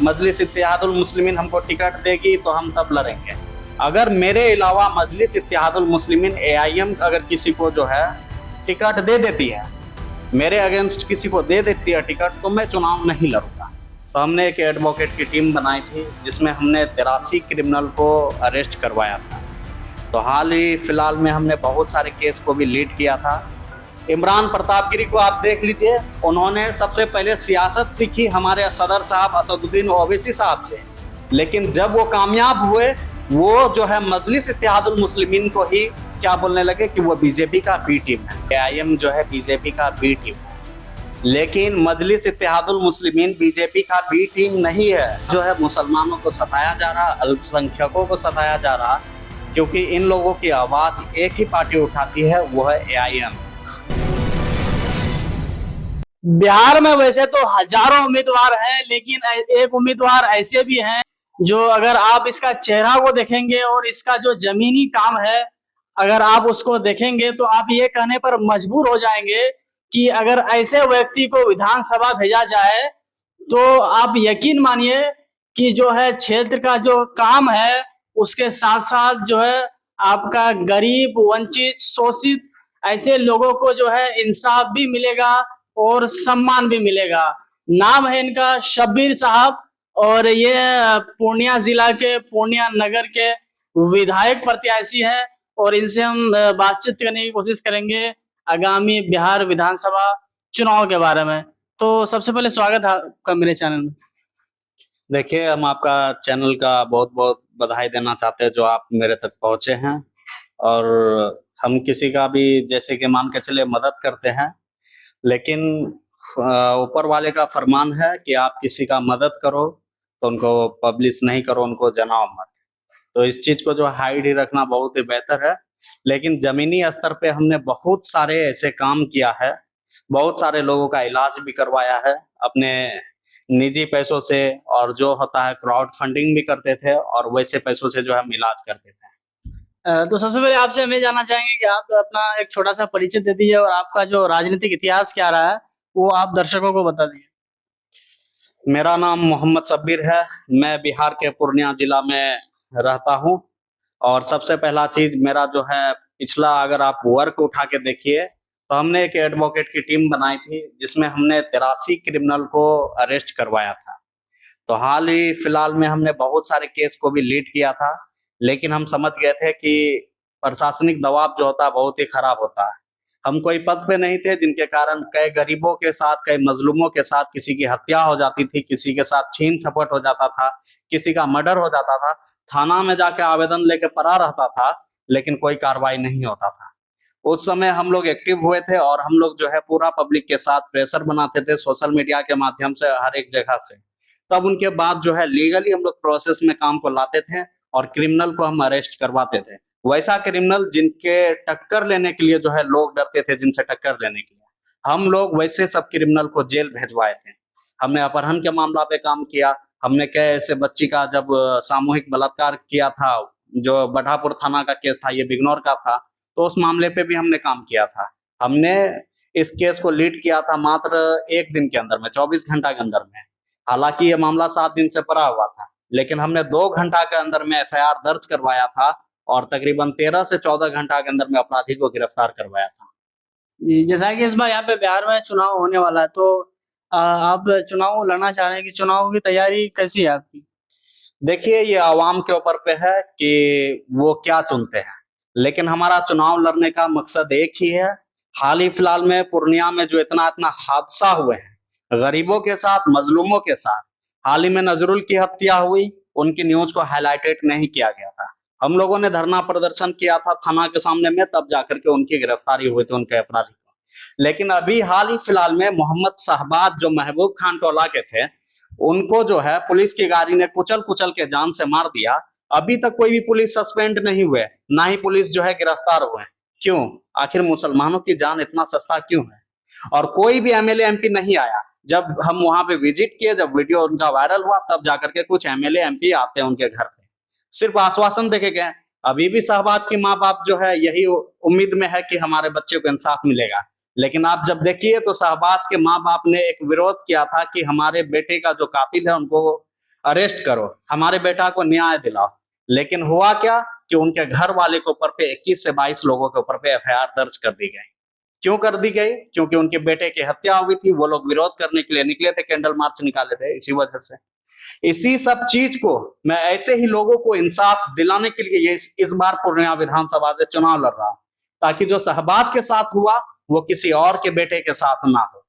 मजलिस इत्तेहादुल मुस्लिमीन हमको टिकट देगी तो हम तब लड़ेंगे। अगर मेरे अलावा मजलिस इत्तेहादुल मुस्लिमीन AIM अगर किसी को जो है टिकट दे देती है, मेरे अगेंस्ट किसी को दे देती है टिकट, तो मैं चुनाव नहीं लड़ूंगा। तो हमने एक एडवोकेट की टीम बनाई थी जिसमें हमने 83 क्रिमिनल को अरेस्ट करवाया था। तो हाल ही फिलहाल में हमने बहुत सारे केस को भी लीड किया था। इमरान प्रतापगिरी को आप देख लीजिए, उन्होंने सबसे पहले सियासत सीखी हमारे सदर साहब असदुद्दीन ओवैसी साहब से, लेकिन जब वो कामयाब हुए वो जो है मजलिस इत्तेहादुल मुस्लिमीन को ही क्या बोलने लगे कि वो बीजेपी का बी टीम है, AIM जो है बीजेपी का बी टीम है। लेकिन मजलिस इत्तेहादुल मुस्लिमीन बीजेपी का बी टीम नहीं है। जो है मुसलमानों को सताया जा रहा, अल्पसंख्यकों को सताया जा रहा, क्योंकि इन लोगों की आवाज एक ही पार्टी उठाती है, वो है AIM। बिहार में वैसे तो हजारों उम्मीदवार हैं, लेकिन एक उम्मीदवार ऐसे भी हैं जो अगर आप इसका चेहरा को देखेंगे और इसका जो जमीनी काम है अगर आप उसको देखेंगे तो आप ये कहने पर मजबूर हो जाएंगे कि अगर ऐसे व्यक्ति को विधानसभा भेजा जाए तो आप यकीन मानिए कि जो है क्षेत्र का जो काम है उसके साथ साथ जो है आपका गरीब, वंचित, शोषित ऐसे लोगों को जो है इंसाफ भी मिलेगा और सम्मान भी मिलेगा। नाम है इनका शब्बीर साहब और ये पूर्णिया जिला के पूर्णिया नगर के विधायक प्रत्याशी हैं और इनसे हम बातचीत करने की कोशिश करेंगे आगामी बिहार विधानसभा चुनाव के बारे में। तो सबसे पहले स्वागत है आपका मेरे चैनल में। देखिए, हम आपका चैनल का बहुत बहुत बधाई देना चाहते हैं जो आप मेरे तक पहुंचे हैं, और हम किसी का भी जैसे कि मान के चले मदद करते हैं, लेकिन ऊपर वाले का फरमान है कि आप किसी का मदद करो तो उनको पब्लिश नहीं करो, उनको जनाओ मत। तो इस चीज को जो हाइड ही रखना बहुत ही बेहतर है। लेकिन जमीनी स्तर पे हमने बहुत सारे ऐसे काम किया है, बहुत सारे लोगों का इलाज भी करवाया है अपने निजी पैसों से, और जो होता है क्राउड फंडिंग भी करते थे और वैसे पैसों से जो हम इलाज करते थे। तो सबसे पहले आपसे हम ये जानना चाहेंगे कि आप अपना एक छोटा सा परिचय दे दीजिए और आपका जो राजनीतिक इतिहास क्या रहा है वो आप दर्शकों को बता दीजिए। मेरा नाम मोहम्मद शब्बीर है, मैं बिहार के पूर्णिया जिला में रहता हूँ। और सबसे पहला चीज मेरा जो है पिछला अगर आप वर्क उठा के देखिए तो हमने एक एडवोकेट की टीम बनाई थी जिसमें हमने 83 क्रिमिनल को अरेस्ट करवाया था। तो हाल ही फिलहाल में हमने बहुत सारे केस को भी लीड किया था, लेकिन हम समझ गए थे कि प्रशासनिक दबाव जो होता है बहुत ही खराब होता है। हम कोई पद पे नहीं थे जिनके कारण कई गरीबों के साथ, कई मजलूमों के साथ किसी की हत्या हो जाती थी, किसी के साथ छीन झपट हो जाता था, किसी का मर्डर हो जाता था, थाना में जाके आवेदन लेके पड़ा रहता था, लेकिन कोई कार्रवाई नहीं होता था। उस समय हम लोग एक्टिव हुए थे और हम लोग जो है पूरा पब्लिक के साथ प्रेशर बनाते थे सोशल मीडिया के माध्यम से, हर एक जगह से। तब उनके बाद जो है लीगली हम लोग प्रोसेस में काम को लाते थे और क्रिमिनल को हम अरेस्ट करवाते थे। वैसा क्रिमिनल जिनके टक्कर लेने के लिए जो है लोग डरते थे, जिनसे टक्कर लेने के लिए हम लोग वैसे सब क्रिमिनल को जेल भेजवाए थे। हमने अपहरण के मामला पे काम किया। हमने क्या ऐसे बच्ची का जब सामूहिक बलात्कार किया था, जो बढ़ापुर थाना का केस था, ये बिजनौर का था, तो उस मामले पे भी हमने काम किया था। हमने इस केस को लीड किया था मात्र 1 दिन के अंदर में, 24 घंटा के अंदर में। हालांकि ये मामला 7 दिन से पड़ा हुआ था, लेकिन हमने 2 घंटा के अंदर में FIR दर्ज करवाया था और तकरीबन 13 से 14 घंटा के अंदर में अपराधी को गिरफ्तार करवाया था। जैसा कि इस बार यहाँ पे बिहार में चुनाव होने वाला है तो आप चुनाव लड़ना चाह रहे हैं कि चुनाव की तैयारी कैसी है आपकी? देखिए, ये आवाम के ऊपर पे है कि वो क्या चुनते हैं, लेकिन हमारा चुनाव लड़ने का मकसद एक ही है। हाल ही फिलहाल में पूर्णिया में जो इतना हादसा हुए हैं गरीबों के साथ, मजलूमों के साथ, हाल ही में नजरुल की हत्या हुई, उनकी न्यूज को हाईलाइटेड नहीं किया गया था। हम लोगों ने धरना प्रदर्शन किया था थाना के सामने में, तब जाकर के उनकी गिरफ्तारी हुई थी, उनके अपराधी को। लेकिन अभी हाल ही फिलहाल में मोहम्मद शहबाज जो महबूब खान टोला के थे, उनको जो है पुलिस की गाड़ी ने कुचल कुचल के जान से मार दिया। अभी तक कोई भी पुलिस सस्पेंड नहीं हुए, ना ही पुलिस जो है गिरफ्तार हुए। क्यों? आखिर मुसलमानों की जान इतना सस्ता क्यों है? और कोई भी MLA MP नहीं आया। जब हम वहां पे विजिट किए, जब वीडियो उनका वायरल हुआ, तब जाकर के कुछ MLA MP आते हैं उनके घर पे, सिर्फ आश्वासन देके गए। अभी भी शहबाज की माँ बाप जो है यही उम्मीद में है कि हमारे बच्चे को इंसाफ मिलेगा, लेकिन आप जब देखिए तो शहबाज के माँ बाप ने एक विरोध किया था कि हमारे बेटे का जो कातिल है उनको अरेस्ट करो, हमारे बेटा को न्याय दिलाओ। लेकिन हुआ क्या कि उनके घर वाले के ऊपर पे 21 से 22 लोगों के ऊपर पे एफआईआर दर्ज कर दी गई। क्यों कर दी गई? क्योंकि उनके बेटे की हत्या हुई थी, वो लोग विरोध करने के लिए निकले थे, कैंडल मार्च निकाले थे, इसी वजह से। इसी सब चीज को मैं ऐसे ही लोगों को इंसाफ दिलाने के लिए ये इस बार पूर्णिया विधानसभा से चुनाव लड़ रहा हूं, ताकि जो शहबाज के साथ हुआ वो किसी और के बेटे के साथ ना हो।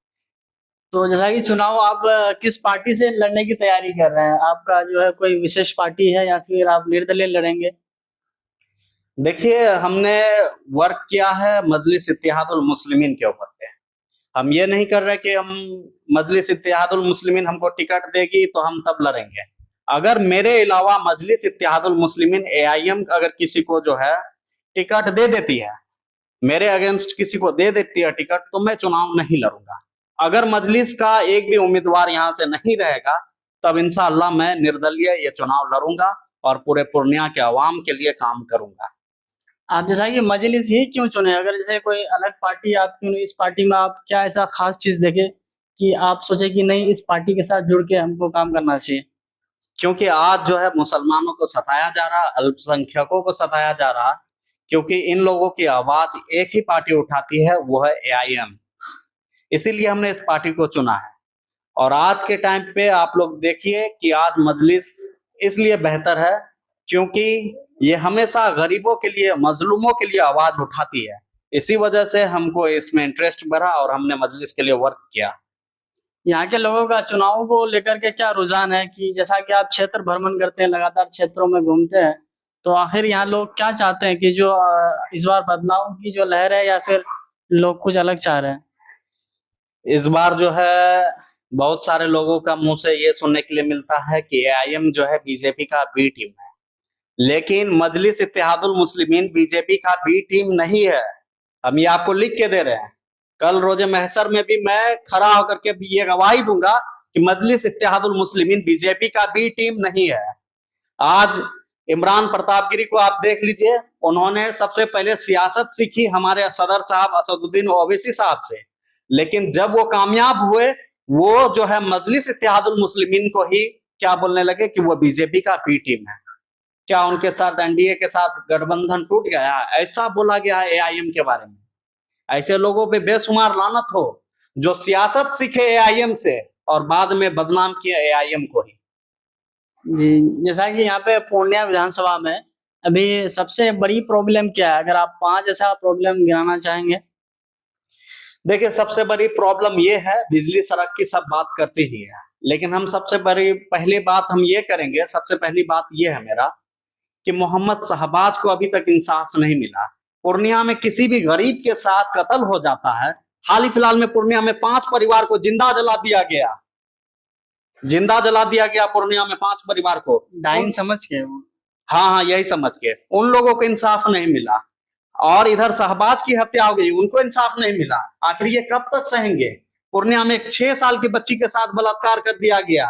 तो जैसा कि चुनाव आप किस पार्टी से लड़ने की तैयारी कर रहे हैं? आपका जो है कोई विशेष पार्टी है या फिर आप निर्दलीय लड़ेंगे? देखिए, हमने वर्क किया है मजलिस इत्तेहादुल मुस्लिमीन के ऊपर पे। हम ये नहीं कर रहे कि हम मजलिस इत्तेहादुल मुस्लिमीन हमको टिकट देगी तो हम तब लड़ेंगे। अगर मेरे अलावा मजलिस इत्तेहादुल मुस्लिमीन एआईएम अगर किसी को जो है टिकट दे देती है, मेरे अगेंस्ट किसी को दे देती है टिकट, तो मैं चुनाव नहीं लड़ूंगा। अगर मजलिस का एक भी उम्मीदवार यहाँ से नहीं रहेगा, तब इंशाअल्लाह मैं निर्दलीय ये चुनाव लड़ूंगा और पूरे पूर्णिया के अवाम के लिए काम करूंगा। आप जैसा कि मजलिस ही क्यों चुने? अगर जैसे कोई अलग पार्टी आप क्यों नहीं, इस पार्टी में आप क्या ऐसा खास चीज देखे कि आप सोचे कि नहीं, इस पार्टी के साथ जुड़ के हमको काम करना चाहिए? क्योंकि आज जो है मुसलमानों को सताया जा रहा, अल्पसंख्यकों को सताया जा रहा, क्योंकि इन लोगों की आवाज एक ही पार्टी उठाती है, वो है एआईएम। इसीलिए हमने इस पार्टी को चुना है। और आज के टाइम पे आप लोग देखिए कि आज मजलिस इसलिए बेहतर है क्योंकि ये हमेशा गरीबों के लिए, मजलूमों के लिए आवाज उठाती है। इसी वजह से हमको इसमें इंटरेस्ट बढ़ा और हमने मजलिस के लिए वर्क किया। यहाँ के लोगों का चुनाव को लेकर के क्या रुझान है कि जैसा कि आप क्षेत्र भ्रमण करते हैं, लगातार क्षेत्रों में घूमते हैं, तो आखिर यहाँ लोग क्या चाहते हैं कि जो इस बार बदलाव की जो लहर है या फिर लोग कुछ अलग चाह रहे हैं? इस बार जो है बहुत सारे लोगों का मुंह से ये सुनने के लिए मिलता है कि एआईएम जो है बीजेपी का बी टीम है, लेकिन मजलिस इत्तेहादुल मुस्लिमीन बीजेपी का बी टीम नहीं है। हम ये आपको लिख के दे रहे हैं। कल रोजे महशर में भी मैं खड़ा होकर के भी ये गवाही दूंगा कि मजलिस इत्तेहादुल मुस्लिमीन बीजेपी का बी टीम नहीं है। आज इमरान प्रतापगिरी को आप देख लीजिए, उन्होंने सबसे पहले सियासत सीखी हमारे सदर साहब असदुद्दीन ओवैसी साहब से, लेकिन जब वो कामयाब हुए, वो जो है मजलिस इत्तेहादुल मुस्लिमीन को ही क्या बोलने लगे कि वो बीजेपी का बी टीम है। क्या उनके साथ एनडीए के साथ गठबंधन टूट गया? ऐसा बोला गया है एआईएम के बारे में। ऐसे लोगों पे बेशुमार लानत हो जो सियासत सीखे एआईएम से और बाद में बदनाम किया एआईएम को ही। जी, जैसा कि यहाँ पे पूर्णिया विधानसभा में अभी सबसे बड़ी प्रॉब्लम क्या है? अगर आप 5 ऐसा प्रॉब्लम गिनाना चाहेंगे। देखिए, सबसे बड़ी प्रॉब्लम ये है, बिजली सड़क की सब बात करती ही है, लेकिन हम सबसे बड़ी पहली बात हम ये करेंगे, सबसे पहली बात ये है मेरा कि मोहम्मद शहबाज को अभी तक इंसाफ नहीं मिला। पूर्णिया में किसी भी गरीब के साथ कत्ल हो जाता है। हाल ही फिलहाल में पूर्णिया में 5 परिवार को जिंदा जला दिया गया, जिंदा जला दिया गया पूर्णिया में 5 परिवार को। डाइन समझ के वो। हाँ, यही समझ के उन लोगों को इंसाफ नहीं मिला। और इधर शहबाज की हत्या हो गई, उनको इंसाफ नहीं मिला। आखिर ये कब तक सहेंगे? पूर्णिया में एक 6 साल की बच्ची के साथ बलात्कार कर दिया गया,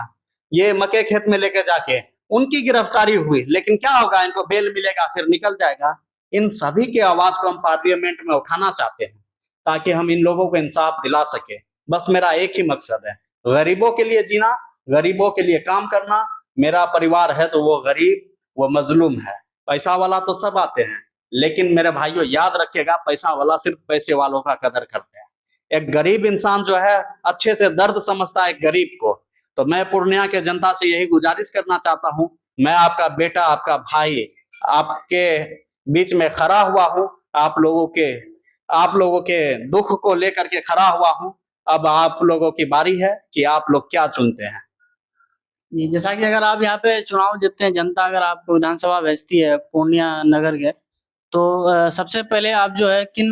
ये मके खेत में लेके जाके, उनकी गिरफ्तारी हुई, लेकिन क्या होगा? इनको बेल मिलेगा, फिर निकल जाएगा। इन सभी की आवाज को हम पार्लियामेंट में उठाना चाहते हैं ताकि हम इन लोगों को इंसाफ दिला सके। बस मेरा एक ही मकसद है, गरीबों के लिए जीना, गरीबों के लिए काम करना। मेरा परिवार है तो वो गरीब, वो मजलूम है। पैसा वाला तो सब आते हैं, लेकिन मेरे भाइयों याद रखिएगा, पैसा वाला सिर्फ पैसे वालों का कदर करते हैं। एक गरीब इंसान जो है अच्छे से दर्द समझता है एक गरीब को। तो मैं पूर्णिया के जनता से यही गुजारिश करना चाहता हूं, मैं आपका बेटा, आपका भाई, आपके बीच में खड़ा हुआ हूं। आप लोगों के दुख को लेकर के खड़ा हुआ हूं। अब आप लोगों की बारी है कि आप लोग क्या चुनते हैं। जी, जैसा कि अगर आप यहाँ पे चुनाव जीतते हैं, जनता अगर आपको विधानसभा भेजती है पूर्णिया नगर के, तो सबसे पहले आप जो है किन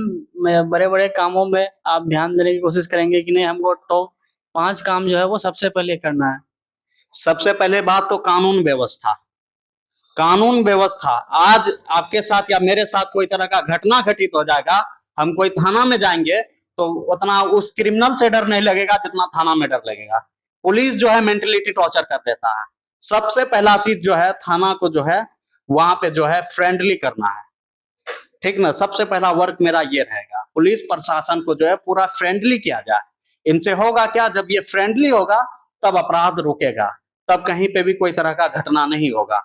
बड़े-बड़े कामों में आप ध्यान देने की कोशिश करेंगे कि नहीं, हमको टॉप 5 काम जो है वो सबसे पहले करना है? सबसे पहले बात तो कानून व्यवस्था। कानून व्यवस्था, आज आपके साथ या मेरे साथ कोई तरह का घटना घटित हो जाएगा, हम कोई थाना में जाएंगे तो उतना उस क्रिमिनल से डर नहीं लगेगा जितना थाना में डर लगेगा। पुलिस जो है मेंटलिटी टॉर्चर कर देता है। सबसे पहला चीज जो है, थाना को जो है वहां पे जो है फ्रेंडली करना है, ठीक ना। सबसे पहला वर्क मेरा ये रहेगा, पुलिस प्रशासन को जो है पूरा फ्रेंडली किया जाए। इनसे होगा क्या? जब ये फ्रेंडली होगा तब अपराध रुकेगा। तब कहीं पे भी कोई तरह का घटना नहीं होगा।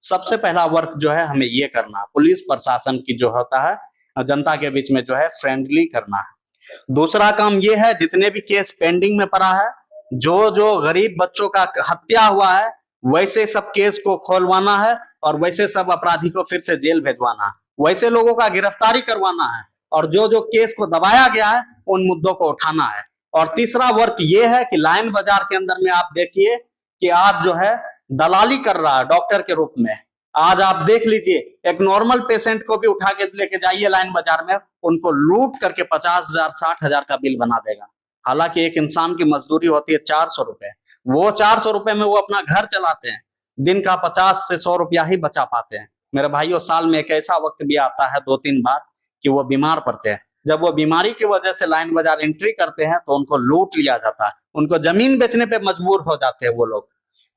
सबसे पहला वर्क जो है हमें ये करना, पुलिस प्रशासन की जो होता है जनता के बीच में जो है फ्रेंडली करना है। दूसरा काम ये है, जितने भी केस पेंडिंग में पड़ा है, जो जो गरीब बच्चों का हत्या हुआ है, वैसे सब केस को खोलवाना है और वैसे सब अपराधी को फिर से जेल भेजवाना है, वैसे लोगों का गिरफ्तारी करवाना है और जो जो केस को दबाया गया है उन मुद्दों को उठाना है। और तीसरा वर्क ये है कि लाइन बाजार के अंदर में आप देखिए कि आज जो है दलाली कर रहा है डॉक्टर के रूप में। आज आप देख लीजिए, एक नॉर्मल पेशेंट को भी उठा के लेके जाइए लाइन बाजार में, उनको लूट करके 50,000 60,000 का बिल बना देगा। हालांकि एक इंसान की मजदूरी होती है 400 रुपए, वो 400 रुपए में वो अपना घर चलाते हैं, दिन का 50 से 100 रुपया ही बचा पाते हैं। मेरे भाइयों, साल में एक ऐसा वक्त भी आता है 2-3 बार कि वो बीमार पड़ते हैं। जब वो बीमारी की वजह से लाइन बाजार एंट्री करते हैं तो उनको लूट लिया जाता है, उनको जमीन बेचने पे मजबूर हो जाते हैं वो लोग।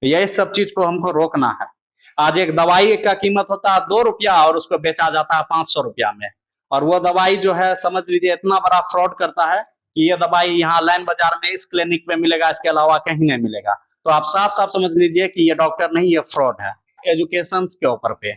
यही सब चीज को हमको रोकना है। आज एक दवाई का कीमत होता है 2 रुपया और उसको बेचा जाता है 500 रुपया में, और वो दवाई जो है समझ लीजिए इतना बड़ा फ्रॉड करता है कि ये दवाई यहाँ लाइन बाजार में इस क्लिनिक में मिलेगा, इसके अलावा कहीं नहीं मिलेगा। तो आप साफ साफ समझ लीजिए कि ये डॉक्टर नहीं, ये फ्रॉड है एजुकेशन के ऊपर पे।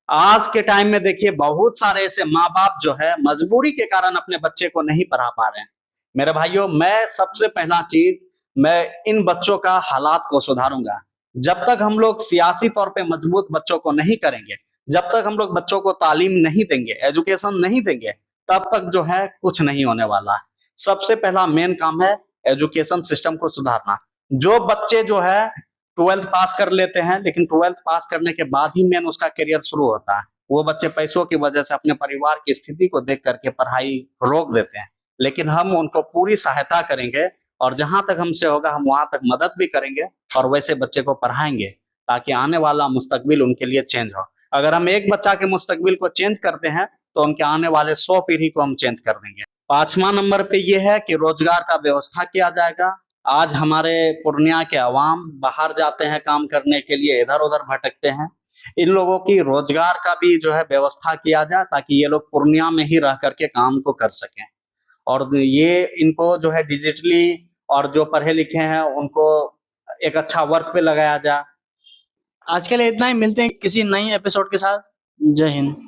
आज के टाइम में देखिए बहुत सारे ऐसे माँ बाप जो है मजबूरी के कारण अपने बच्चे को नहीं पढ़ा पा रहे हैं। मेरे भाइयों, मैं सबसे पहला चीज, मैं इन बच्चों का हालात को सुधारूंगा। जब तक हम लोग सियासी तौर पे मजबूत बच्चों को नहीं करेंगे, जब तक हम लोग बच्चों को तालीम नहीं देंगे, एजुकेशन नहीं देंगे, तब तक जो है कुछ नहीं होने वाला है। सबसे पहला मेन काम है एजुकेशन सिस्टम को सुधारना। जो बच्चे जो है 12th पास कर लेते हैं, लेकिन 12th पास करने के बाद ही मेन उसका करियर शुरू होता है, वो बच्चे पैसों की वजह से अपने परिवार की स्थिति को देख करके पढ़ाई रोक देते हैं। लेकिन हम उनको पूरी सहायता करेंगे और जहां तक हमसे होगा हम वहां तक मदद भी करेंगे और वैसे बच्चे को पढ़ाएंगे ताकि आने वाला मुस्तकबिल उनके लिए चेंज हो। अगर हम एक बच्चा के मुस्तकबिल को चेंज करते हैं तो उनके आने वाले 100 पीढ़ी को हम चेंज कर देंगे। 5वां नंबर पे यह है कि रोजगार का व्यवस्था किया जाएगा। आज हमारे पूर्णिया के अवाम बाहर जाते हैं काम करने के लिए, इधर उधर भटकते हैं, इन लोगों की रोजगार का भी जो है व्यवस्था किया जाए ताकि ये लोग पूर्णिया में ही रह करके काम को कर सकें। और ये इनको जो है डिजिटली और जो पढ़े लिखे हैं उनको एक अच्छा वर्क पे लगाया जाए। आज के लिए इतना ही, मिलते हैं किसी नई एपिसोड के साथ। जय हिंद।